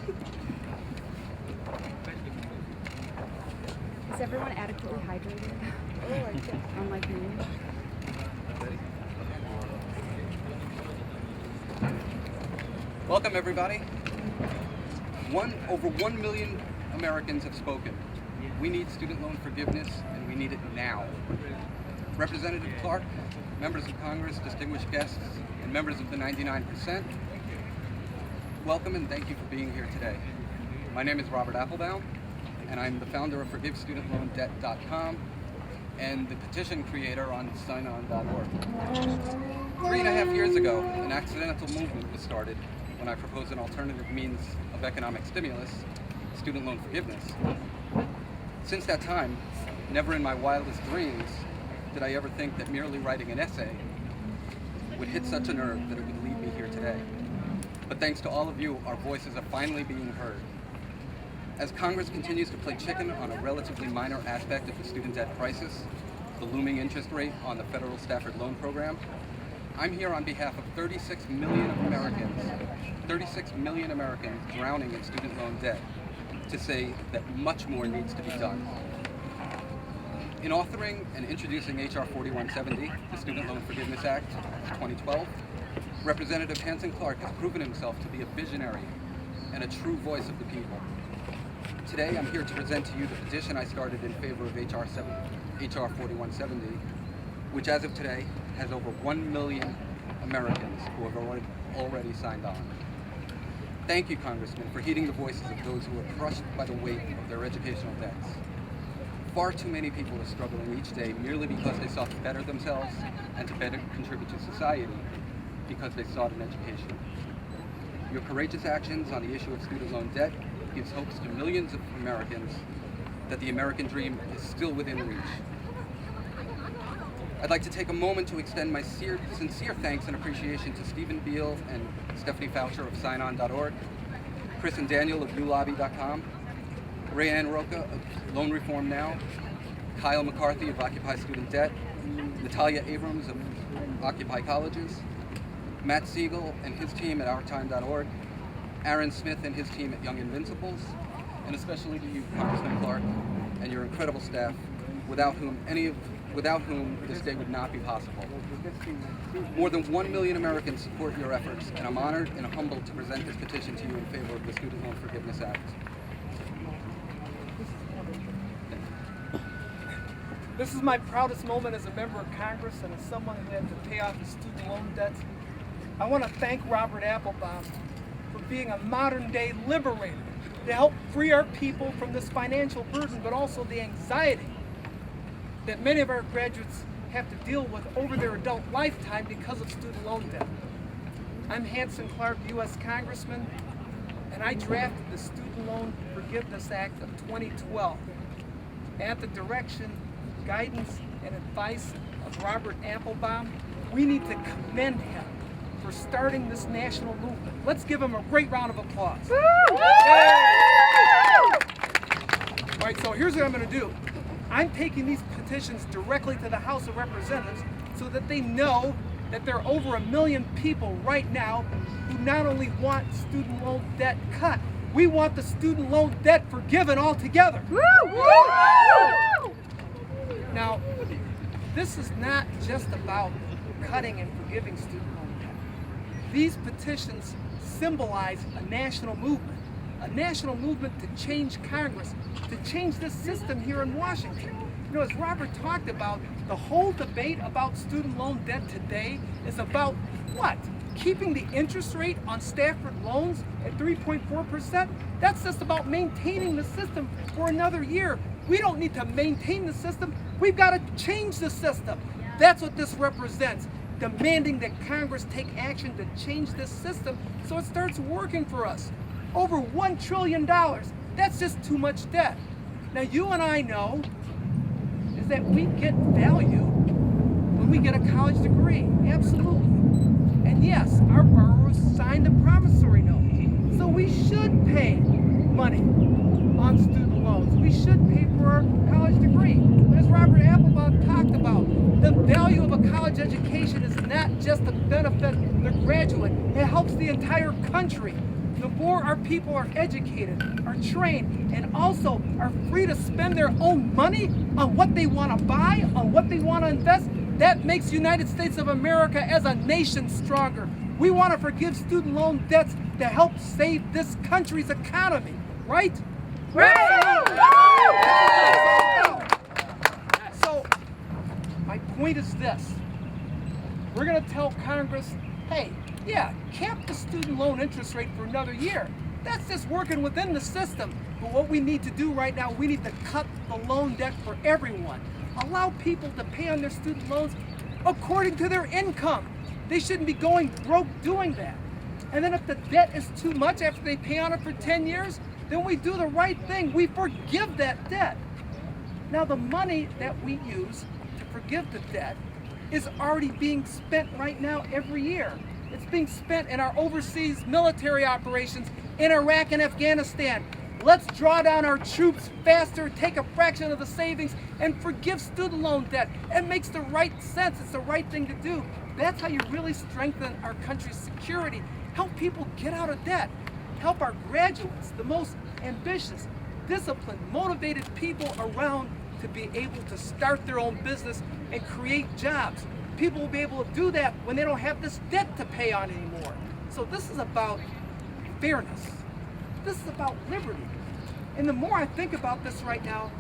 Is everyone adequately hydrated? Unlike me. Welcome, everybody. Over 1 million Americans have spoken. We need student loan forgiveness, and we need it now. Representative Clark, members of Congress, distinguished guests, and members of the 99%, welcome and thank you for being here today. My name is Robert Applebaum, and I'm the founder of ForgiveStudentLoanDebt.com and the petition creator on slRallyPart1. 3.5 years ago, an accidental movement was started when I proposed an alternative means of economic stimulus, student loan forgiveness. Since that time, never in my wildest dreams did I ever think that merely writing an essay would hit such a nerve that it would lead me here today. But thanks to all of you, our voices are finally being heard. As Congress continues to play chicken on a relatively minor aspect of the student debt crisis, the looming interest rate on the federal Stafford Loan Program, I'm here on behalf of 36 million Americans drowning in student loan debt to say that much more needs to be done. In authoring and introducing H.R. 4170, the Student Loan Forgiveness Act of 2012, Representative Hanson Clark has proven himself to be a visionary and a true voice of the people. Today, I'm here to present to you the petition I started in favor of H.R. 4170, which as of today has over 1 million Americans who have already signed on. Thank you, Congressman, for heeding the voices of those who are crushed by the weight of their educational debts. Far too many people are struggling each day merely because they sought to better themselves and to better contribute to society because they sought an education. Your courageous actions on the issue of student loan debt gives hopes to millions of Americans that the American dream is still within reach. I'd like to take a moment to extend my sincere thanks and appreciation to Stephen Beal and Stephanie Foucher of signon.org, Chris and Daniel of ulobby.com, Rayanne Roca of Loan Reform Now, Kyle McCarthy of Occupy Student Debt, Natalia Abrams of Occupy Colleges, Matt Siegel and his team at OurTime.org, Aaron Smith and his team at Young Invincibles, and especially to you, Congressman Clark, and your incredible staff, without whom this day would not be possible. More than 1 million Americans support your efforts, and I'm honored and humbled to present this petition to you in favor of the Student Loan Forgiveness Act. This is my proudest moment as a member of Congress and as someone who had to pay off his student loan debts. I want to thank Robert Applebaum for being a modern-day liberator to help free our people from this financial burden, but also the anxiety that many of our graduates have to deal with over their adult lifetime because of student loan debt. I'm Hanson Clark, U.S. Congressman, and I drafted the Student Loan Forgiveness Act of 2012 at the direction, guidance, and advice of Robert Applebaum. We need to commend him for starting this national movement. Let's give him a great round of applause. All right, so here's what I'm going to do. I'm taking these petitions directly to the House of Representatives so that they know that there are over 1 million people right now who not only want student loan debt cut, we want the student loan debt forgiven altogether. Now, this is not just about cutting and forgiving student loan debt. These petitions symbolize a national movement to change Congress, to change this system here in Washington. You know, as Robert talked about, the whole debate about student loan debt today is about what? Keeping the interest rate on Stafford loans at 3.4%? That's just about maintaining the system for another year. We don't need to maintain the system. We've got to change the system. That's what this represents, demanding that Congress take action to change this system so it starts working for us. Over $1 trillion. That's just too much debt. Now, you and I know is that we get value when we get a college degree. Absolutely. And yes, our borrowers signed a promissory note. So we should pay money on student loans. We should pay for our college degree. But as Robert Applebaum talked about, the value of a college education is not just to benefit the graduate. It helps the entire country. the more our people are educated, are trained, and also are free to spend their own money on what they want to buy, on what they want to invest, that makes the United States of America as a nation stronger. We want to forgive student loan debts to help save this country's economy, right? So, my point is this. We're going to tell Congress, hey, yeah, cap the student loan interest rate for another year. That's just working within the system. But what we need to do right now, we need to cut the loan debt for everyone. Allow people to pay on their student loans according to their income. They shouldn't be going broke doing that. And then if the debt is too much after they pay on it for 10 years, then we do the right thing. We forgive that debt. Now the money that we use to forgive the debt is already being spent right now every year. It's being spent in our overseas military operations in Iraq and Afghanistan. Let's draw down our troops faster, take a fraction of the savings, and forgive student loan debt. It makes the right sense. It's the right thing to do. That's how you really strengthen our country's security. Help people get out of debt. Help our graduates, the most ambitious, disciplined, motivated people around to be able to start their own business and create jobs. People will be able to do that when they don't have this debt to pay on anymore. So this is about fairness. This is about liberty. And the more I think about this right now,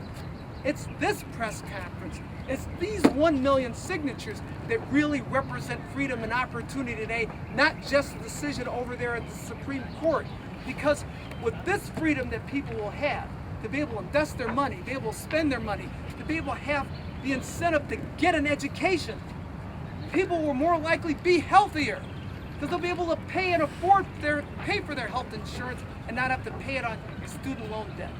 it's this press conference, it's these 1 million signatures that really represent freedom and opportunity today, not just the decision over there at the Supreme Court. Because with this freedom that people will have, to be able to invest their money, to be able to spend their money, to be able to have the incentive to get an education, people will more likely be healthier because they'll be able to pay and afford pay for their health insurance and not have to pay it on student loan debt.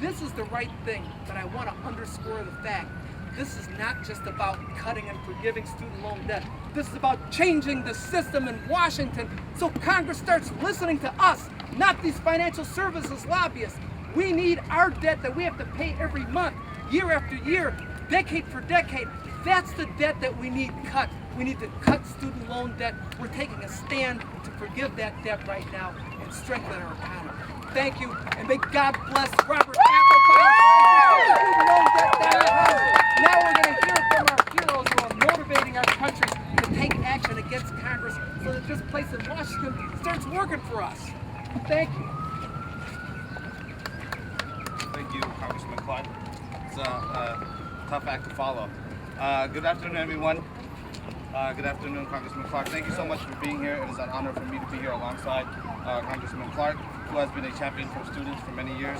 This is the right thing, but I want to underscore the fact this is not just about cutting and forgiving student loan debt. This is about changing the system in Washington so Congress starts listening to us, not these financial services lobbyists. We need our debt that we have to pay every month, year after year, decade for decade. That's the debt that we need cut. We need to cut student loan debt. We're taking a stand to forgive that debt right now and strengthen our economy. Thank you, and may God bless Robert Applebaum. Student loan debt down. Now we're going to hear from our heroes who are motivating our country to take action against Congress so that this place in Washington starts working for us. Thank you. Thank you, Congressman Clark. It's a tough act to follow. Good afternoon, everyone. Good afternoon, Congressman Clark. Thank you so much for being here. It is an honor for me to be here alongside Congressman Clark, who has been a champion for students for many years.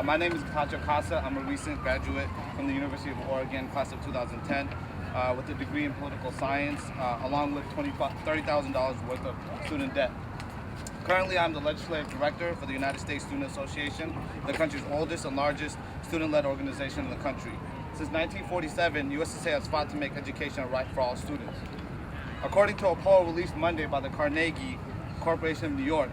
My name is Tacho Casa. I'm a recent graduate from the University of Oregon, class of 2010, with a degree in political science, along with $30,000 worth of student debt. Currently, I'm the legislative director for the United States Student Association, the country's oldest and largest student-led organization in the country. Since 1947, USSA has fought to make education a right for all students. According to a poll released Monday by the Carnegie Corporation of New York,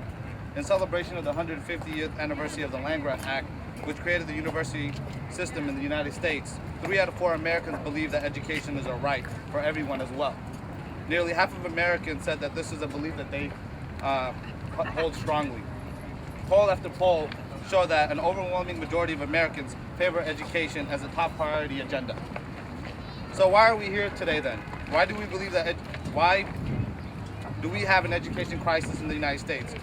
in celebration of the 150th anniversary of the Land-Grant Act, which created the university system in the United States, 3 out of 4 Americans believe that education is a right for everyone as well. Nearly half of Americans said that this is a belief that they hold strongly. Poll after poll show that an overwhelming majority of Americans favor education as a top priority agenda. So why are we here today then? Why do we believe that? Why do we have an education crisis in the United States?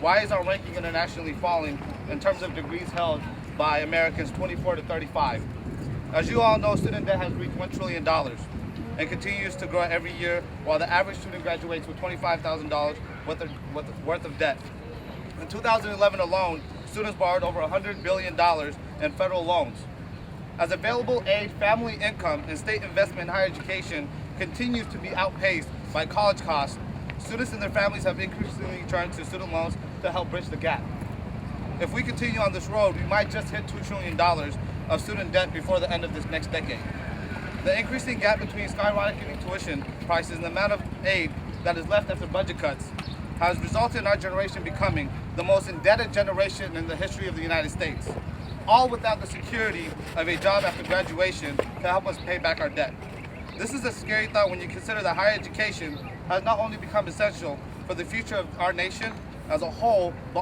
Why is our ranking internationally falling in terms of degrees held by Americans 24 to 35? As you all know, student debt has reached $1 trillion and continues to grow every year, while the average student graduates with $25,000 worth of debt. In 2011 alone, students borrowed over $100 billion in federal loans. As available aid, family income, and state investment in higher education continues to be outpaced by college costs, students and their families have increasingly turned to student loans to help bridge the gap. If we continue on this road, we might just hit $2 trillion of student debt before the end of this next decade. The increasing gap between skyrocketing tuition prices and the amount of aid that is left after budget cuts has resulted in our generation becoming the most indebted generation in the history of the United States, all without the security of a job after graduation to help us pay back our debt. This is a scary thought when you consider that higher education has not only become essential for the future of our nation as a whole, but